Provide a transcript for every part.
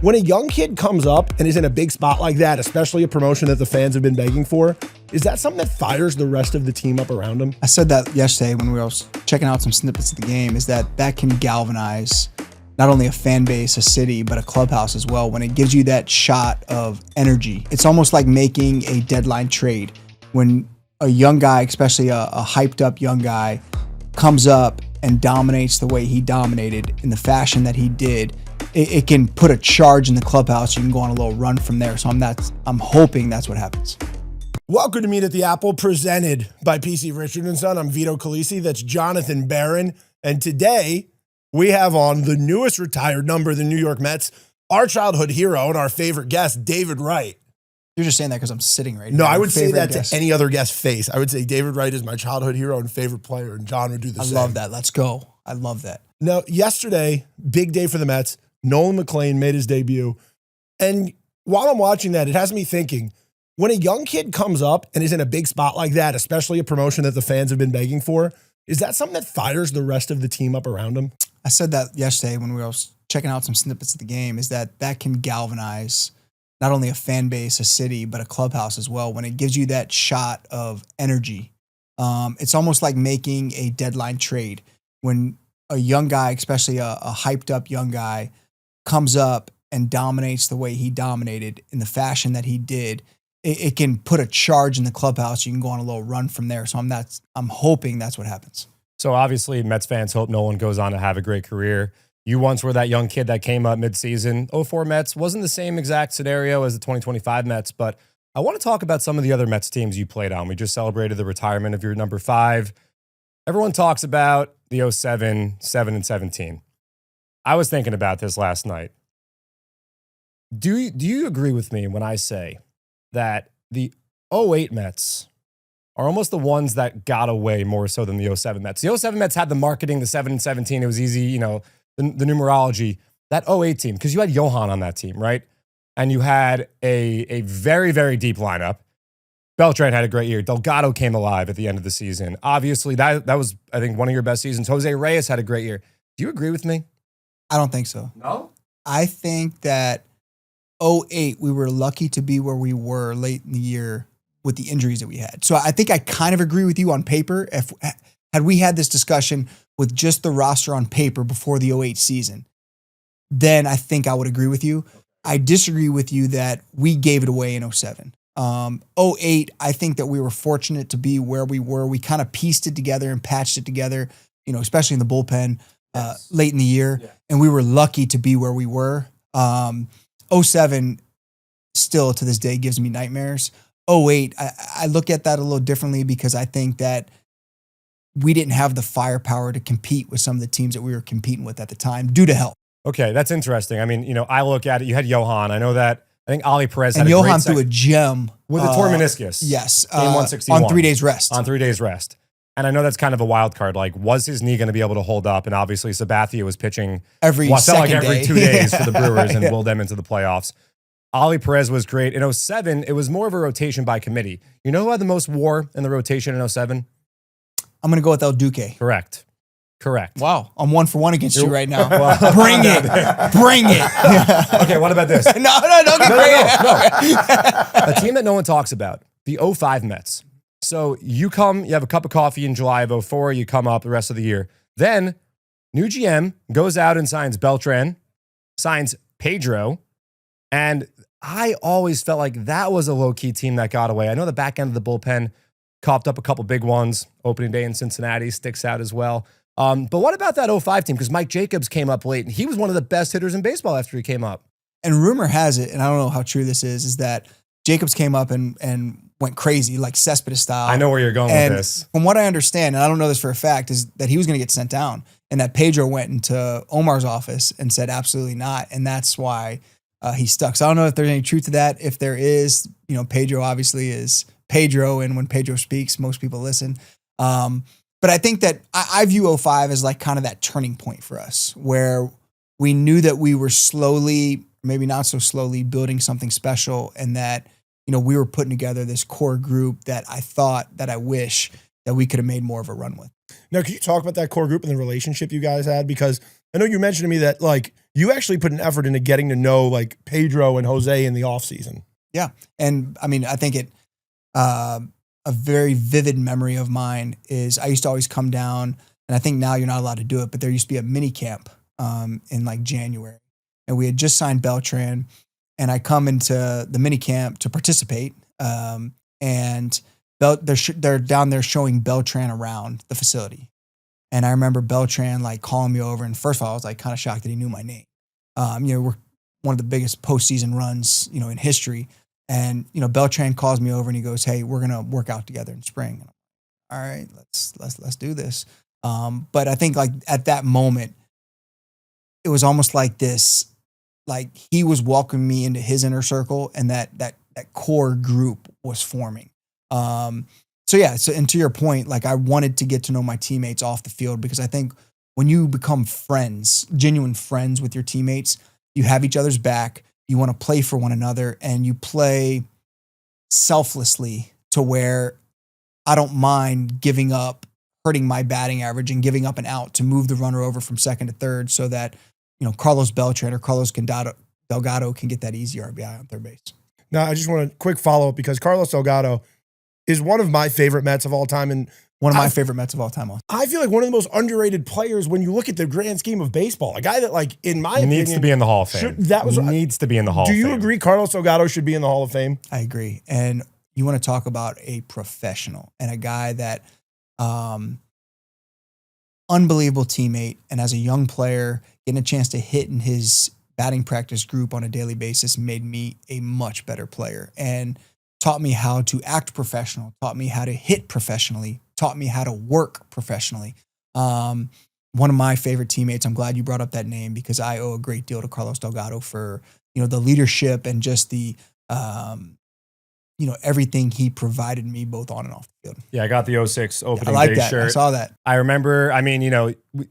When a young kid comes up and is in a big spot like that, especially a promotion that the fans have been begging for, is that something that fires the rest of the team up around him? I said that yesterday when we were checking out some snippets of the game, is that can galvanize not only a fan base, a city, but a clubhouse as well. When it gives you that shot of energy, it's almost like making a deadline trade. When a young guy, especially a hyped up young guy, comes up and dominates the way he dominated in the fashion that he did, it can put a charge in the clubhouse. You can go on a little run from there. So I'm hoping that's what happens. Welcome to Meet at the Apple, presented by PC Richard & Son. I'm Vito Calisi. That's Jonathan Barron. And today we have on the newest retired number of the New York Mets, our childhood hero and our favorite guest, David Wright. You're just saying that because I'm sitting right now. No, I would say that to any other guest face. I would say David Wright is my childhood hero and favorite player, and John would do the same. I love that. Let's go. I love that. Now, yesterday, big day for the Mets. Nolan McLean made his debut. And while I'm watching that, it has me thinking, when a young kid comes up and is in a big spot like that, especially a promotion that the fans have been begging for, is that something that fires the rest of the team up around him? I said that yesterday when we were checking out some snippets of the game, is that can galvanize not only a fan base, a city, but a clubhouse as well. When it gives you that shot of energy, it's almost like making a deadline trade. When a young guy, especially a hyped up young guy, comes up and dominates the way he dominated in the fashion that he did, it can put a charge in the clubhouse. You can go on a little run from there. So I'm hoping that's what happens. So obviously Mets fans hope Nolan goes on to have a great career. You once were that young kid that came up midseason. 04 Mets wasn't the same exact scenario as the 2025 Mets, but I want to talk about some of the other Mets teams you played on. We just celebrated the retirement of your number 5. Everyone talks about the 07, 7, and 17. I was thinking about this last night. Do you agree with me when I say that the 08 Mets are almost the ones that got away more so than the 07 Mets? The 07 Mets had the marketing, the 7 and 17. It was easy, the numerology. That 08 team, because you had Johan on that team, right? And you had a very, very deep lineup. Beltrán had a great year. Delgado came alive at the end of the season. Obviously, that was, I think, one of your best seasons. Jose Reyes had a great year. Do you agree with me? I don't think so. No? I think that 08, we were lucky to be where we were late in the year with the injuries that we had. So I think I kind of agree with you on paper. Had we had this discussion with just the roster on paper before the 08 season, then I think I would agree with you. I disagree with you that we gave it away in 07. 08, I think that we were fortunate to be where we were. We kind of pieced it together and patched it together, especially in the bullpen late in the year. Yeah. And we were lucky to be where we were. 07 still to this day gives me nightmares. 08, I look at that a little differently because I think that we didn't have the firepower to compete with some of the teams that we were competing with at the time due to health. Okay, that's interesting. I mean, I look at it. You had Johan. I know that. I think Ali Perez had and a Johan great threw a gem with a torn meniscus. Yes, game 161 on 3 days rest. On 3 days rest. And I know that's kind of a wild card. Like, was his knee going to be able to hold up? And obviously, Sabathia was pitching every 2 days for the Brewers and yeah. willed them into the playoffs. Ali Perez was great. In 07, it was more of a rotation by committee. You know who had the most WAR in the rotation in 07? I'm going to go with El Duque. Correct. Wow. I'm 1-for-1 against you right now. Well, Bring it. Okay, what about this? No, don't get no. A team that no one talks about, the 05 Mets. So you have a cup of coffee in July of 04, you come up the rest of the year. Then, new GM goes out and signs Beltrán, signs Pedro, and I always felt like that was a low-key team that got away. I know the back end of the bullpen coughed up a couple big ones. Opening day in Cincinnati sticks out as well. But what about that 05 team? Because Mike Jacobs came up late, and he was one of the best hitters in baseball after he came up. And rumor has it, and I don't know how true this is that Jacobs came up and went crazy, like Cespedes style. I know where you're going with this. From what I understand, and I don't know this for a fact, is that he was going to get sent down, and that Pedro went into Omar's office and said absolutely not, and that's why he stuck. So I don't know if there's any truth to that. If there is, Pedro obviously is Pedro, and when Pedro speaks, most people listen. But I think that I view 05 as like kind of that turning point for us, where we knew that we were slowly, maybe not so slowly, building something special, and that we were putting together this core group that I wish that we could have made more of a run with. Now, can you talk about that core group and the relationship you guys had? Because I know you mentioned to me that, like, you actually put an effort into getting to know like Pedro and Jose in the offseason. Yeah. And I mean, I think a very vivid memory of mine is I used to always come down, and I think now you're not allowed to do it, but there used to be a mini camp in like January. And we had just signed Beltrán, and I come into the mini camp to participate. And they're down there showing Beltrán around the facility. And I remember Beltrán like calling me over. And first of all, I was like kind of shocked that he knew my name. We're one of the biggest postseason runs, in history. And, Beltrán calls me over and he goes, "Hey, we're going to work out together in spring." And I'm, all right, let's do this. But I think like at that moment, it was almost like this, like he was welcoming me into his inner circle, and that core group was forming. So and to your point, like I wanted to get to know my teammates off the field, because I think when you become friends, genuine friends with your teammates, you have each other's back, you want to play for one another, and you play selflessly to where I don't mind giving up, hurting my batting average and giving up an out to move the runner over from second to third so that, Carlos Beltrán or Carlos Delgado can get that easy RBI on third base. Now, I just want a quick follow-up, because Carlos Delgado is one of my favorite Mets of all time. And one of my favorite Mets of all time. I feel like one of the most underrated players when you look at the grand scheme of baseball. A guy that, like, in my opinion, needs to be in the Hall of Fame. Needs to be in the Hall of Fame. Do you agree Carlos Delgado should be in the Hall of Fame? I agree. And you want to talk about a professional and a guy that unbelievable teammate. And as a young player, getting a chance to hit in his batting practice group on a daily basis made me a much better player and taught me how to act professional, taught me how to hit professionally, taught me how to work professionally. One of my favorite teammates, I'm glad you brought up that name, because I owe a great deal to Carlos Delgado for, the leadership and just the, everything he provided me both on and off the field. Yeah, I got the 06 opening I like day that. shirt. I saw that. I remember,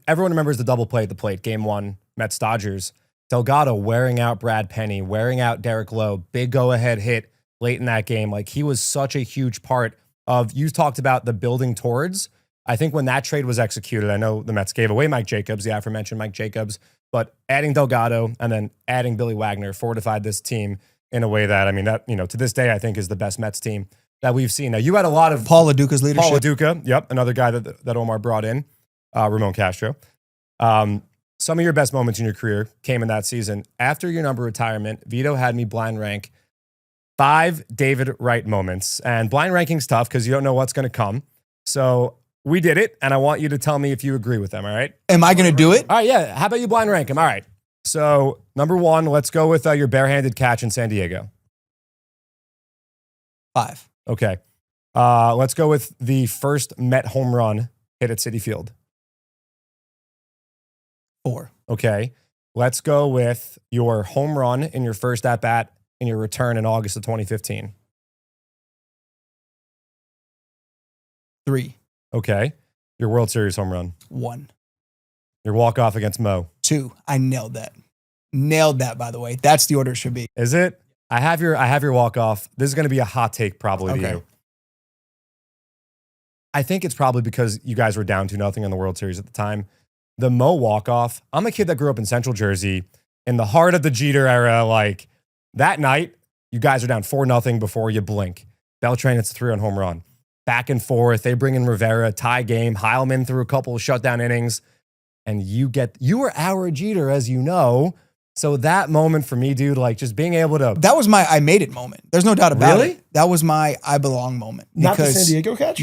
everyone remembers the double play at the plate, game 1, Mets Dodgers. Delgado wearing out Brad Penny, wearing out Derek Lowe, big go-ahead hit late in that game. Like, he was such a huge part of, you talked about the building towards. I think when that trade was executed, I know the Mets gave away Mike Jacobs, the aforementioned Mike Jacobs, but adding Delgado and then adding Billy Wagner fortified this team in a way that, to this day, I think is the best Mets team that we've seen. Now, you had a lot of Paul LaDuca's leadership. Paul LaDuca, yep, another guy that Omar brought in, Ramon Castro. Some of your best moments in your career came in that season. After your number retirement, Vito had me blind rank 5 David Wright moments. And blind ranking's tough because you don't know what's going to come. So we did it, and I want you to tell me if you agree with them, all right? Am I going to do it? All right, yeah. How about you blind rank them? All right. So number 1, let's go with your barehanded catch in San Diego. 5. Okay. Let's go with the first Met home run hit at Citi Field. 4. Okay. Let's go with your home run in your first at-bat in your return in August of 2015. 3. Okay. Your World Series home run. 1. Your walk-off against Mo. 2. I nailed that. Nailed that, by the way. That's the order it should be. Is it? I have your walk-off. This is going to be a hot take probably to you. I think it's probably because you guys were down 2-0 in the World Series at the time. The Mo walk-off, I'm a kid that grew up in Central Jersey in the heart of the Jeter era. Like, that night, you guys are down 4-0 before you blink. Beltrán hits a 3-run home run. Back and forth. They bring in Rivera, tie game. Heilman threw a couple of shutdown innings. And you were our Jeter, as you know. So that moment for me, dude, like just being able to... That was my I made it moment. There's no doubt about Really? it. That was my I belong moment. Not the San Diego catch?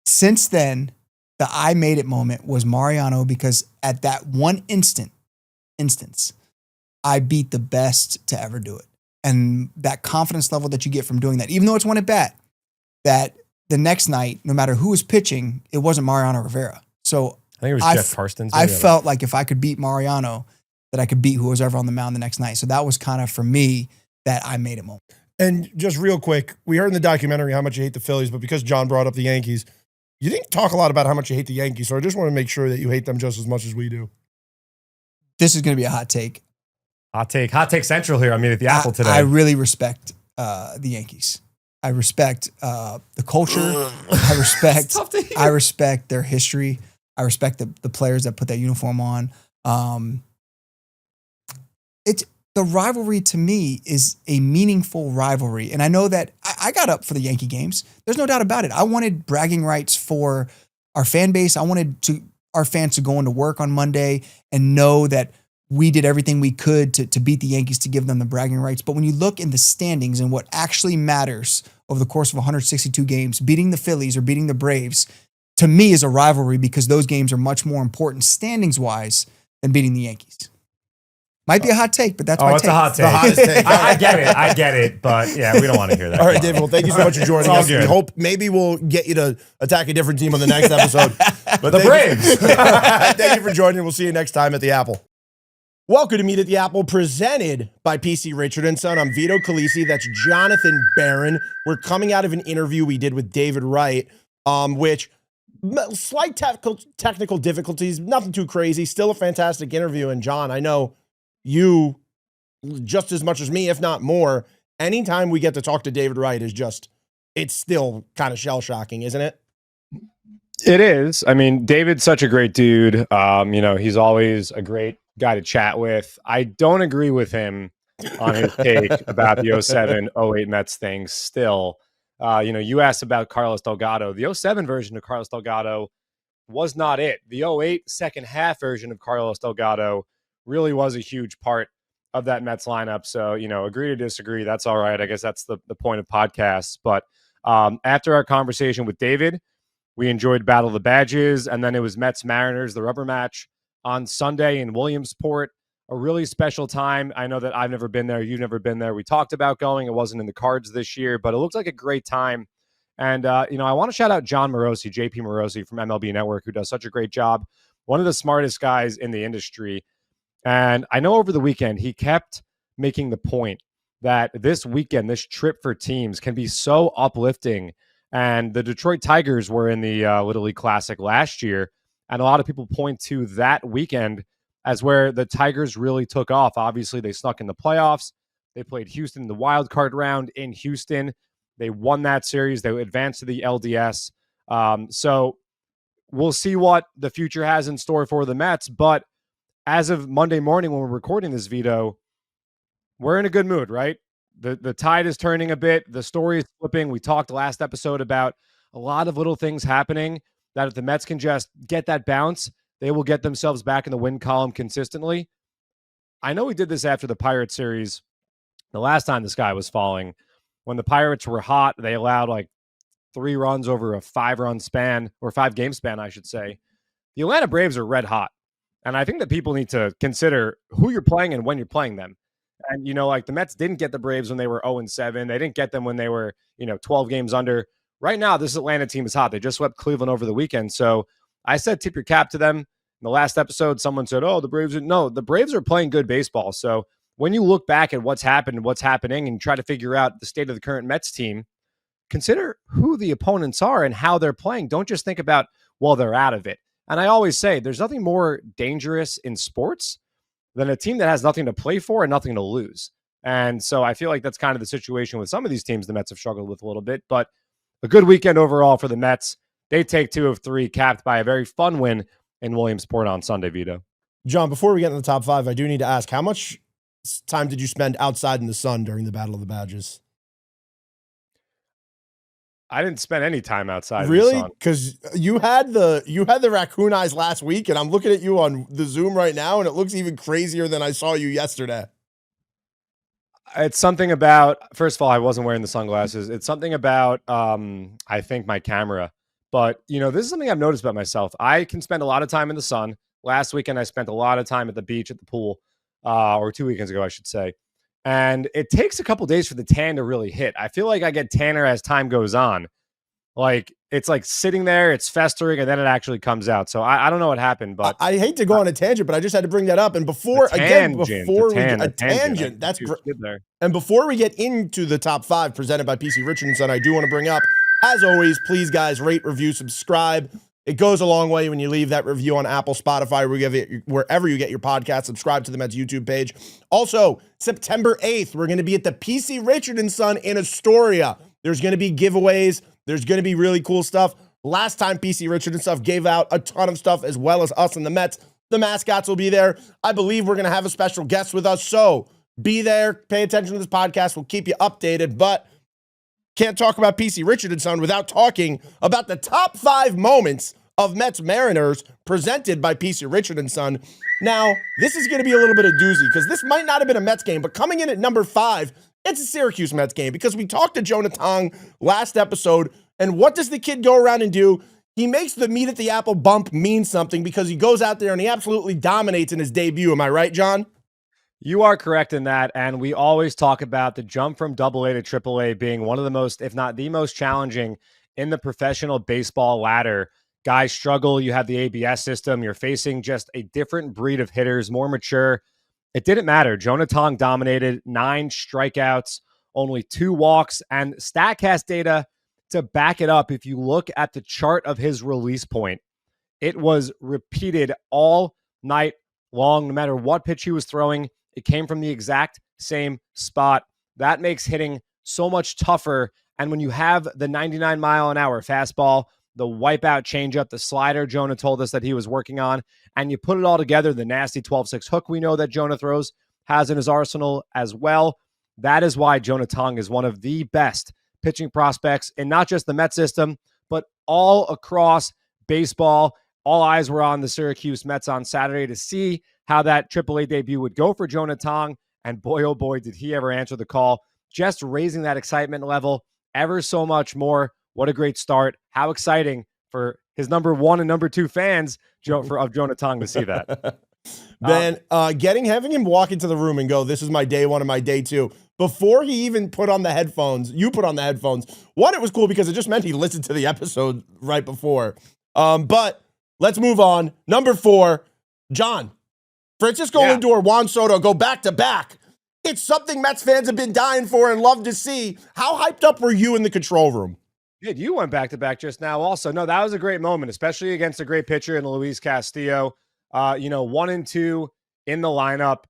Since then, the I made it moment was Mariano, because at that one instance, I beat the best to ever do it. And that confidence level that you get from doing that, even though it's one at bat, that the next night, no matter who was pitching, it wasn't Mariano Rivera. So I think it was Jeff Karstens. I felt like if I could beat Mariano, that I could beat who was ever on the mound the next night. So that was kind of, for me, that I made it moment. And just real quick, we heard in the documentary how much you hate the Phillies, but because John brought up the Yankees, you didn't talk a lot about how much you hate the Yankees. So I just want to make sure that you hate them just as much as we do. This is going to be a hot take. Hot take central here. I mean, at the Apple today. I really respect the Yankees. I respect the culture. I respect their history. I respect the players that put that uniform on. the rivalry to me is a meaningful rivalry. And I know that I got up for the Yankee games. There's no doubt about it. I wanted bragging rights for our fan base. I wanted our fans to go into work on Monday and know that we did everything we could to beat the Yankees, to give them the bragging rights. But when you look in the standings and what actually matters over the course of 162 games, beating the Phillies or beating the Braves, to me is a rivalry, because those games are much more important standings-wise than beating the Yankees. Might be a hot take, but that's my take. It's a hot take. The hottest take. I get it. But yeah, we don't want to hear that. All right, David. Well, thank you so much for joining us. Good. We hope maybe we'll get you to attack a different team on the next episode. But The Braves. Thank you for joining. We'll see you next time at the Apple. Welcome to Meet at the Apple, presented by PC Richard & Son. I'm Vito Calisi. That's Jonathan Barron. We're coming out of an interview we did with David Wright, which slight technical difficulties, nothing too crazy. Still a fantastic interview. And John, I know you just as much as me, if not more. Anytime we get to talk to David Wright it's still kind of shell-shocking, isn't it? It is. I mean, David's such a great dude. He's always a great guy to chat with. I don't agree with him on his take about the 07-08 Mets thing still. You asked about Carlos Delgado. The 07 version of Carlos Delgado was not it. The 08 second half version of Carlos Delgado really was a huge part of that Mets lineup. So, agree to disagree. That's all right. I guess that's the point of podcasts. But after our conversation with David, we enjoyed Battle of the Badges, and then it was Mets-Mariners, the rubber match on Sunday in Williamsport. A really special time. I know that I've never been there. You've never been there. We talked about going. It wasn't in the cards this year, but it looked like a great time. And, I want to shout out John Morosi, JP Morosi from MLB Network, who does such a great job. One of the smartest guys in the industry. And I know over the weekend, he kept making the point that this weekend, this trip for teams can be so uplifting. And the Detroit Tigers were in the Little League Classic last year. And a lot of people point to that weekend as where the Tigers really took off. Obviously, they snuck in the playoffs. They played Houston in the wild card round in Houston. They won that series. They advanced to the LDS. So we'll see what the future has in store for the Mets. But as of Monday morning when we're recording this, Vito, we're in a good mood, right? The tide is turning a bit. The story is flipping. We talked last episode about a lot of little things happening that if the Mets can just get that bounce, they will get themselves back in the win column consistently. I know we did this after the Pirates series. The last time the sky was falling, when the Pirates were hot, they allowed like 3 runs over a 5-run span, or 5-game span, I should say. The Atlanta Braves are red hot. And I think that people need to consider who you're playing and when you're playing them. And, the Mets didn't get the Braves when they were 0-7. They didn't get them when they were, 12 games under. Right now, this Atlanta team is hot. They just swept Cleveland over the weekend. So I said, tip your cap to them. In the last episode, someone said, the Braves. No, the Braves are playing good baseball. So when you look back at what's happened and what's happening and try to figure out the state of the current Mets team, consider who the opponents are and how they're playing. Don't just think about, they're out of it. And I always say there's nothing more dangerous in sports than a team that has nothing to play for and nothing to lose. And so I feel like that's kind of the situation with some of these teams the Mets have struggled with a little bit. But a good weekend overall for the Mets. They take 2 of 3, capped by a very fun win in Williamsport on Sunday, Vito. John, before we get in the top 5, I do need to ask, how much time did you spend outside in the sun during the Battle of the Badges? I didn't spend any time outside. Really? Because you had the raccoon eyes last week, and I'm looking at you on the Zoom right now, and it looks even crazier than I saw you yesterday. It's something about, first of all, I wasn't wearing the sunglasses. It's something about, I think, my camera. But, this is something I've noticed about myself. I can spend a lot of time in the sun. Last weekend, I spent a lot of time at the beach, at the pool, or 2 weekends ago, I should say. And it takes a couple days for the tan to really hit. I feel like I get tanner as time goes on. Like, it's like sitting there, it's festering, and then it actually comes out. So I don't know what happened, but I hate to go on a tangent, but I just had to bring that up. And before we get into the top 5 presented by PC Richard & Son, I do want to bring up, as always, please guys, rate, review, subscribe. It goes a long way when you leave that review on Apple, Spotify, wherever you get your podcast. Subscribe to the Mets YouTube page. Also, September 8th, we're going to be at the PC Richard & Son in Astoria. There's going to be giveaways. There's going to be really cool stuff. Last time PC Richard & Stuff gave out a ton of stuff, as well as us and the Mets. The mascots will be there. I believe we're going to have a special guest with us. So Be there, pay attention to this podcast. We'll keep you updated, but can't talk about PC Richard and Son without talking about the top 5 moments of Mets Mariners presented by PC Richard and Son. Now, this is going to be a little bit of doozy because this might not have been a Mets game, but coming in at number 5, it's a Syracuse Mets game because we talked to Jonah Tong last episode, and what does the kid go around and do? He makes the meat at the apple bump mean something because he goes out there and he absolutely dominates in his debut. Am I right, John? You are correct in that, and we always talk about the jump from AA to AAA being one of the most, if not the most challenging in the professional baseball ladder. Guys struggle. You have the ABS system. You're facing just a different breed of hitters, more mature. It didn't matter. Jonah Tong dominated, 9 strikeouts, only 2 walks, and StatCast data to back it up. If you look at the chart of his release point, it was repeated all night long. No matter what pitch he was throwing, it came from the exact same spot. That makes hitting so much tougher. And when you have the 99-mile-an-hour fastball, the wipeout changeup, the slider Jonah told us that he was working on, and you put it all together, the nasty 12-6 hook we know that Jonah throws has in his arsenal as well. That is why Jonah Tong is one of the best pitching prospects in not just the Met system, but all across baseball. All eyes were on the Syracuse Mets on Saturday to see how that AAA debut would go for Jonah Tong. And boy, oh boy, did he ever answer the call. Just raising that excitement level ever so much more. What a great start. How exciting for his number 1 and number 2 fans of Jonah Tong to see that. Ben, having him walk into the room and go, this is my day 1 and my day 2, before he even put on the headphones, you put on the headphones. One, it was cool because it just meant he listened to the episode right before. But let's move on. Number 4, John. Francisco Lindor, Juan Soto go back-to-back. It's something Mets fans have been dying for and love to see. How hyped up were you in the control room? Dude, you went back-to-back just now also. No, that was a great moment, especially against a great pitcher in Luis Castillo. 1 and 2 in the lineup.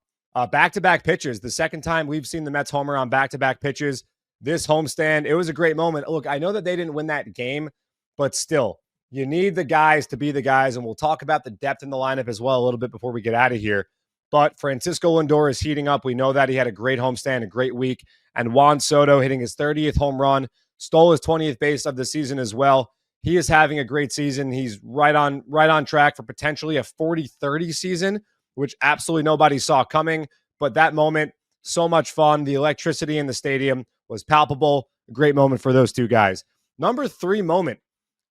Back-to-back pitches. The second time we've seen the Mets homer on back-to-back pitches this homestand. It was a great moment. Look, I know that they didn't win that game, but still, you need the guys to be the guys, and we'll talk about the depth in the lineup as well a little bit before we get out of here. But Francisco Lindor is heating up. We know that he had a great homestand, a great week, and Juan Soto hitting his 30th home run, stole his 20th base of the season as well. He is having a great season. He's right on track for potentially a 40-30 season, which absolutely nobody saw coming. But that moment, so much fun. The electricity in the stadium was palpable. A great moment for those two guys. Number 3 moment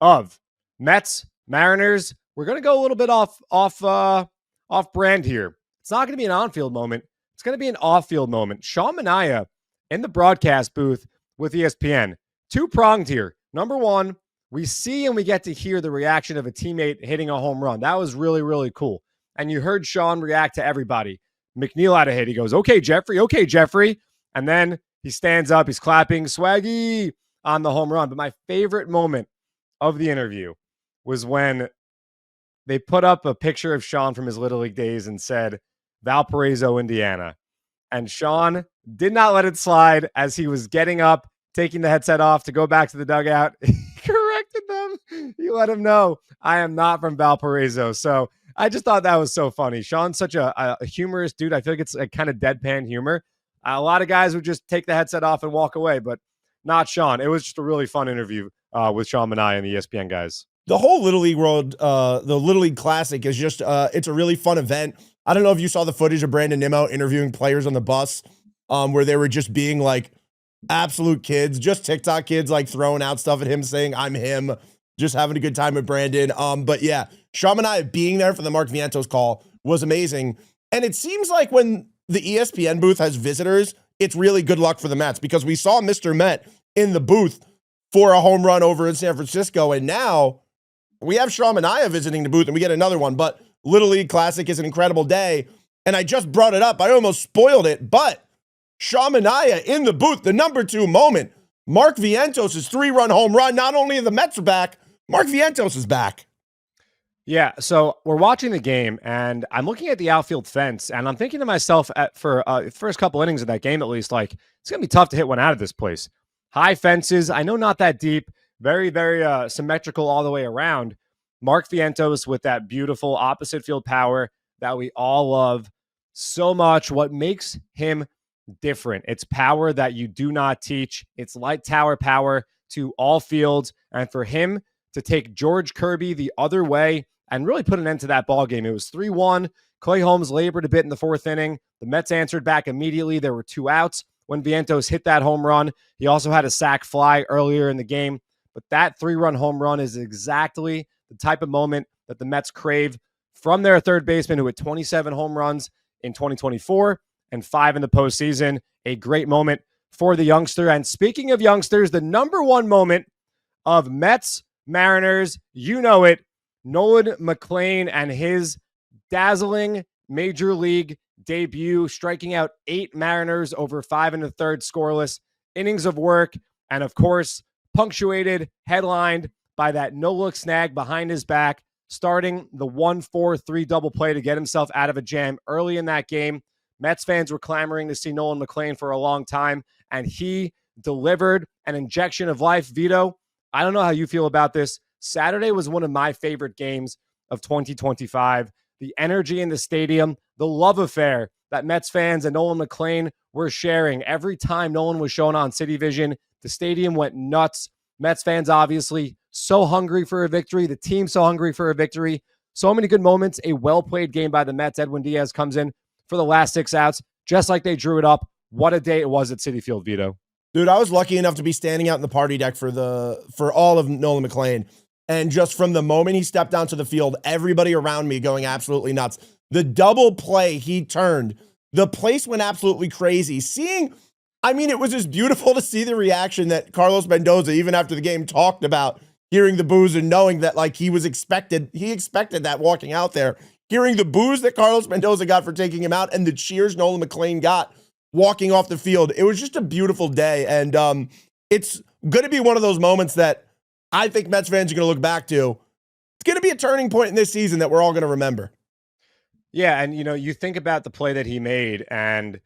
of Mets, Mariners. We're going to go a little bit off brand here. It's not going to be an on-field moment. It's going to be an off-field moment. Sean Manaea in the broadcast booth with ESPN. 2-pronged here. Number 1, we see and we get to hear the reaction of a teammate hitting a home run. That was really, really cool. And you heard Sean react to everybody. McNeil had a hit. He goes, okay, Jeffrey. And then he stands up. He's clapping, swaggy, on the home run. But my favorite moment of the interview was when they put up a picture of Sean from his Little League days and said, Valparaiso, Indiana. And Sean did not let it slide as he was getting up, taking the headset off to go back to the dugout. He corrected them. He let him know, I am not from Valparaiso. So I just thought that was so funny. Sean's such a humorous dude. I feel like it's a kind of deadpan humor. A lot of guys would just take the headset off and walk away, but not Sean. It was just a really fun interview with Sean Manaea and the ESPN guys. The whole Little League world, the Little League Classic is just, it's a really fun event. I don't know if you saw the footage of Brandon Nimmo interviewing players on the bus where they were just being like absolute kids, just TikTok kids, like throwing out stuff at him, saying, I'm him, just having a good time with Brandon. But yeah, Sean Manaea being there for the Mark Vientos call was amazing. And it seems like when the ESPN booth has visitors, it's really good luck for the Mets because we saw Mr. Met in the booth for a home run over in San Francisco. And now we have Sean Manaea visiting the booth and we get another one. But Little League Classic is an incredible day. And I just brought it up. I almost spoiled it. But Sean Manaea in the booth, the number 2 moment, Mark Vientos' 3-run home run. Not only are the Mets are back, Mark Vientos is back. Yeah, so we're watching the game, and I'm looking at the outfield fence, and I'm thinking to myself for first couple innings of that game at least, like, it's going to be tough to hit one out of this place. High fences, I know not that deep, very, very symmetrical all the way around. Mark Vientos with that beautiful opposite field power that we all love so much. What makes him different. It's power that you do not teach. It's light tower power to all fields. And for him to take George Kirby the other way and really put an end to that ball game. It was 3-1. Clay Holmes labored a bit in the fourth inning. The Mets answered back immediately. There were 2 outs when Vientos hit that home run. He also had a sac fly earlier in the game. But that 3-run home run is exactly the type of moment that the Mets crave from their third baseman, who had 27 home runs in 2024 and 5 in the postseason. A great moment for the youngster. And speaking of youngsters, the number one moment of Mets Mariners, you know it, Nolan McLean and his dazzling major league debut, striking out 8 Mariners over 5 1/3 scoreless innings of work. And of course, punctuated, headlined by that no-look snag behind his back, starting the 1-4-3 double play to get himself out of a jam early in that game. Mets fans were clamoring to see Nolan McLean for a long time, and he delivered an injection of life. Vito, I don't know how you feel about this. Saturday was one of my favorite games of 2025. The energy in the stadium, the love affair that Mets fans and Nolan McLean were sharing. Every time Nolan was shown on City Vision, the stadium went nuts. Mets fans obviously so hungry for a victory. The team so hungry for a victory. So many good moments. A well-played game by the Mets. Edwin Diaz comes in for the last 6 outs, just like they drew it up. What a day it was at Citi Field, Vito. Dude, I was lucky enough to be standing out in the party deck for all of Nolan McLean. And just from the moment he stepped onto the field, everybody around me going absolutely nuts. The double play he turned, the place went absolutely crazy. It was just beautiful to see the reaction that Carlos Mendoza, even after the game, talked about hearing the boos and knowing that he expected that walking out there. Hearing the boos that Carlos Mendoza got for taking him out and the cheers Nolan McLean got walking off the field. It was just a beautiful day. And it's going to be one of those moments that I think Mets fans are going to look back to. It's going to be a turning point in this season that we're all going to remember. Yeah, and you think about the play that he made, and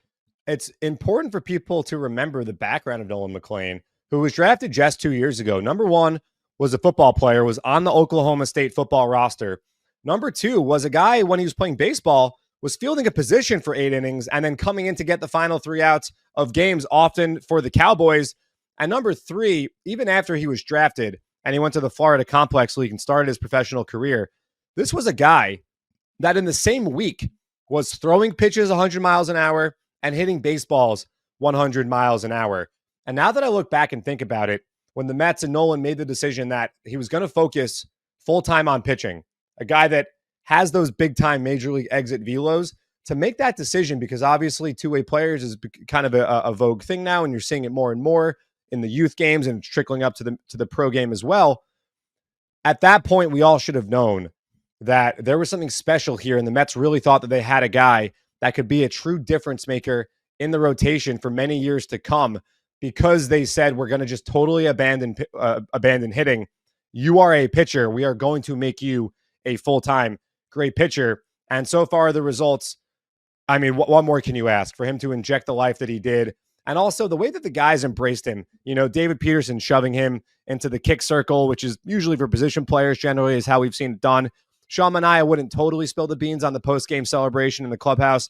it's important for people to remember the background of Nolan McLean, who was drafted just 2 years ago. Number 1 was a football player, was on the Oklahoma State football roster. Number 2 was a guy, when he was playing baseball, was fielding a position for 8 innings and then coming in to get the final 3 outs of games, often for the Cowboys. And number 3, even after he was drafted and he went to the Florida Complex League and started his professional career, this was a guy that in the same week was throwing pitches 100 miles an hour and hitting baseballs 100 miles an hour. And now that I look back and think about it, when the Mets and Nolan made the decision that he was going to focus full-time on pitching, a guy that has those big-time major league exit velos, to make that decision, because obviously two-way players is kind of a vogue thing now, and you're seeing it more and more in the youth games and it's trickling up to the pro game as well. At that point, we all should have known that there was something special here, and the Mets really thought that they had a guy that could be a true difference maker in the rotation for many years to come, because they said, we're going to just totally abandon hitting. You are a pitcher. We are going to make you a full-time great pitcher. And so far, the results, what more can you ask for him to inject the life that he did? And also the way that the guys embraced him, David Peterson shoving him into the kick circle, which is usually for position players, generally is how we've seen it done. Sean Manaea wouldn't totally spill the beans on the post-game celebration in the clubhouse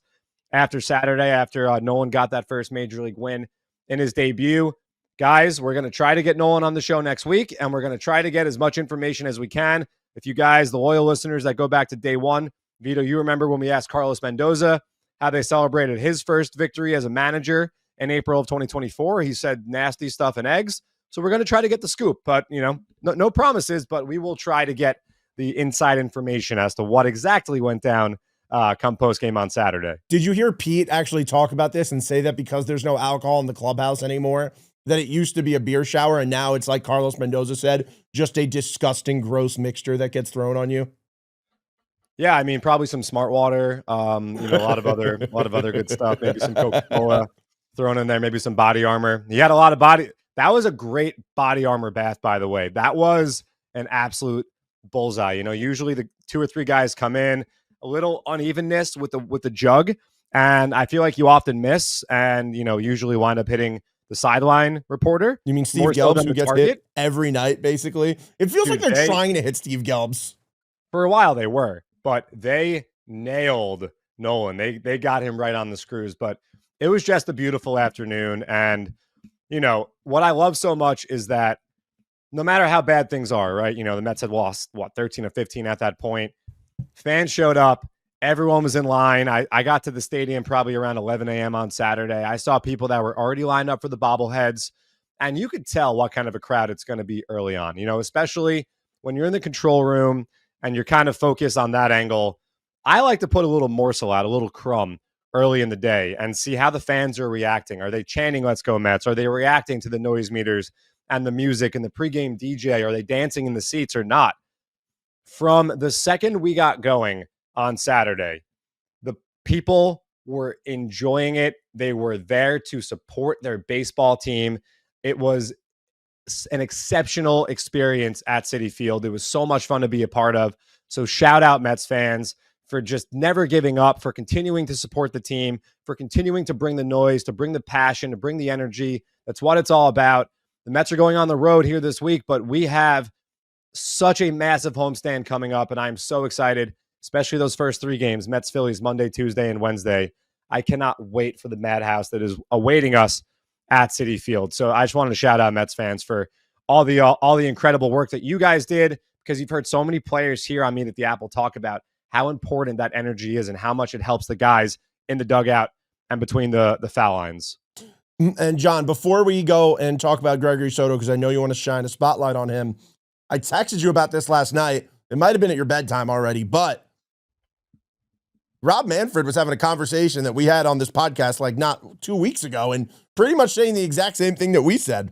after Saturday, after Nolan got that first major league win in his debut. Guys, we're going to try to get Nolan on the show next week, and we're going to try to get as much information as we can. If you guys, the loyal listeners that go back to day one, Vito, you remember when we asked Carlos Mendoza how they celebrated his first victory as a manager in April of 2024. He said nasty stuff and eggs. So we're going to try to get the scoop, but no promises, but we will try to get the inside information as to what exactly went down come post game on Saturday. Did you hear Pete actually talk about this and say that because there's no alcohol in the clubhouse anymore, that it used to be a beer shower and now it's, like Carlos Mendoza said, just a disgusting, gross mixture that gets thrown on you? Yeah, probably some smart water, a lot of other good stuff, maybe some Coca-Cola thrown in there, maybe some body armor. He had a lot of body. That was a great body armor bath, by the way. That was an absolute bullseye. Usually the 2 or 3 guys come in, a little unevenness with the jug, and I feel like you often miss and usually wind up hitting the sideline reporter. You mean Steve Gelbs, who gets hit every night, basically? It feels like they're trying to hit Steve Gelbs. For a while they were, but they nailed Nolan. They got him right on the screws. But it was just a beautiful afternoon. And, what I love so much is that no matter how bad things are, right? The Mets had lost, 13 or 15 at that point. Fans showed up. Everyone was in line. I got to the stadium probably around 11 a.m. on Saturday. I saw people that were already lined up for the bobbleheads. And you could tell what kind of a crowd it's going to be early on, especially when you're in the control room and you're kind of focused on that angle. I like to put a little morsel out, a little crumb early in the day and see how the fans are reacting. Are they chanting, "Let's go Mets"? Are they reacting to the noise meters and the music and the pregame DJ? Are they dancing in the seats or not? From the second we got going on Saturday, the people were enjoying it. They were there to support their baseball team. It was an exceptional experience at Citi Field. It was so much fun to be a part of. So shout out Mets fans for just never giving up, for continuing to support the team, for continuing to bring the noise, to bring the passion, to bring the energy. That's what it's all about. The Mets are going on the road here this week, but we have such a massive homestand coming up, and I'm so excited, especially those first 3 games, Mets, Phillies, Monday, Tuesday, and Wednesday. I cannot wait for the madhouse that is awaiting us at Citi Field. So I just wanted to shout out Mets fans for all the incredible work that you guys did, because you've heard so many players here on Meet at the Apple talk about how important that energy is and how much it helps the guys in the dugout and between the foul lines. And John, before we go and talk about Gregory Soto, because I know you want to shine a spotlight on him, I texted you about this last night. It might have been at your bedtime already, but Rob Manfred was having a conversation that we had on this podcast like not 2 weeks ago and pretty much saying the exact same thing that we said.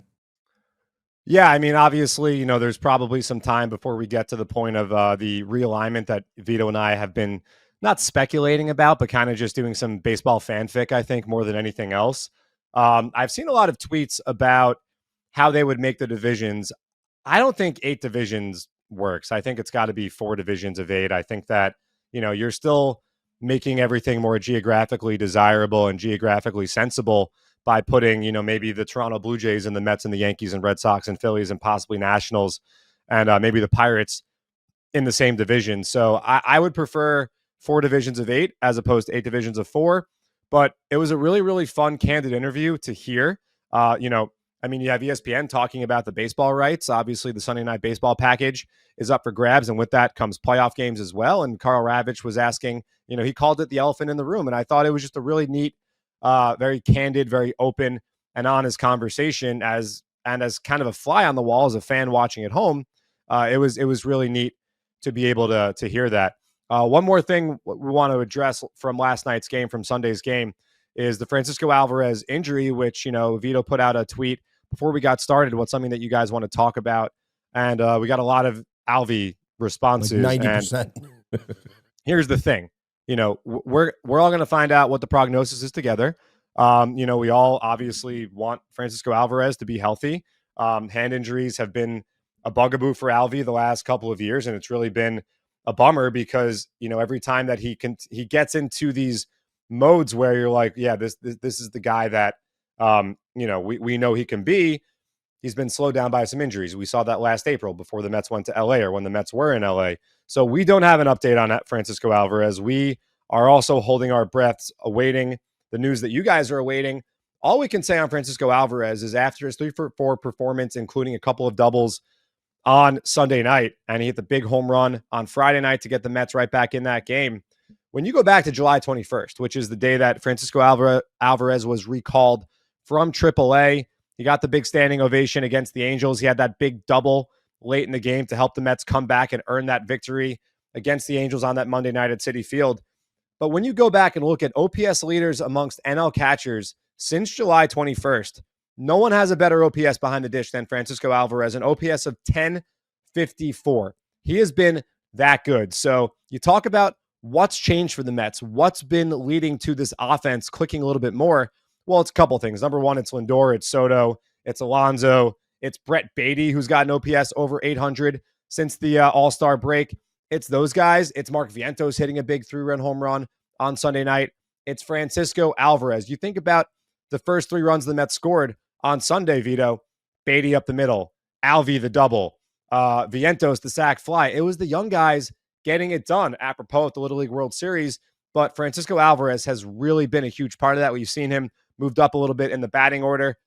Yeah, I mean, obviously, there's probably some time before we get to the point of the realignment that Vito and I have been not speculating about, but kind of just doing some baseball fanfic, I think, more than anything else. I've seen a lot of tweets about how they would make the divisions. I don't think 8 divisions works. I think it's got to be 4 divisions of 8. I think that, you're still making everything more geographically desirable and geographically sensible by putting, maybe the Toronto Blue Jays and the Mets and the Yankees and Red Sox and Phillies and possibly Nationals and maybe the Pirates in the same division. So I would prefer 4 divisions of 8 as opposed to 8 divisions of 4. But it was a really, really fun, candid interview to hear. You have ESPN talking about the baseball rights. Obviously, the Sunday Night Baseball package is up for grabs, and with that comes playoff games as well. And Carl Ravitch was asking, he called it the elephant in the room. And I thought it was just a really neat, very candid, very open and honest conversation as kind of a fly on the wall as a fan watching at home. It was really neat to be able to hear that. One more thing we want to address from last night's game, from Sunday's game, is the Francisco Alvarez injury, which, Vito put out a tweet before we got started. What's something that you guys want to talk about? And we got a lot of Alvi responses. Like 90%. And here's the thing. We're all going to find out what the prognosis is together. We all obviously want Francisco Alvarez to be healthy. Hand injuries have been a bugaboo for Alvi the last couple of years, and it's really been a bummer because, every time that he gets into these modes where you're like, yeah, this is the guy that, we know he can be. He's been slowed down by some injuries. We saw that last April before the Mets went to LA, or when the Mets were in LA. So we don't have an update on Francisco Alvarez. We are also holding our breaths, awaiting the news that you guys are awaiting. All we can say on Francisco Alvarez is after his 3-for-4 performance, including a couple of doubles on Sunday night, and he hit the big home run on Friday night to get the Mets right back in that game. When you go back to July 21st, which is the day that Francisco Alvarez was recalled from AAA, he got the big standing ovation against the Angels. He had that big double late in the game to help the Mets come back and earn that victory against the Angels on that Monday night at Citi Field. But when you go back and look at OPS leaders amongst NL catchers since July 21st, no one has a better OPS behind the dish than Francisco Alvarez, an OPS of 1054. He has been that good. So you talk about what's changed for the Mets, what's been leading to this offense clicking a little bit more. Well, it's a couple things. Number one, it's Lindor, it's Soto, it's Alonso, it's Brett Beatty, who's got an OPS over 800 since the All-Star break. It's those guys. It's Mark Vientos hitting a big 3-run home run on Sunday night. It's Francisco Alvarez. You think about the first 3 runs the Mets scored on Sunday, Vito. Beatty up the middle, Alvi the double, Vientos the sac fly. It was the young guys getting it done, apropos of the Little League World Series. but Francisco Alvarez has really been a huge part of that. We've seen him moved up a little bit in the batting order.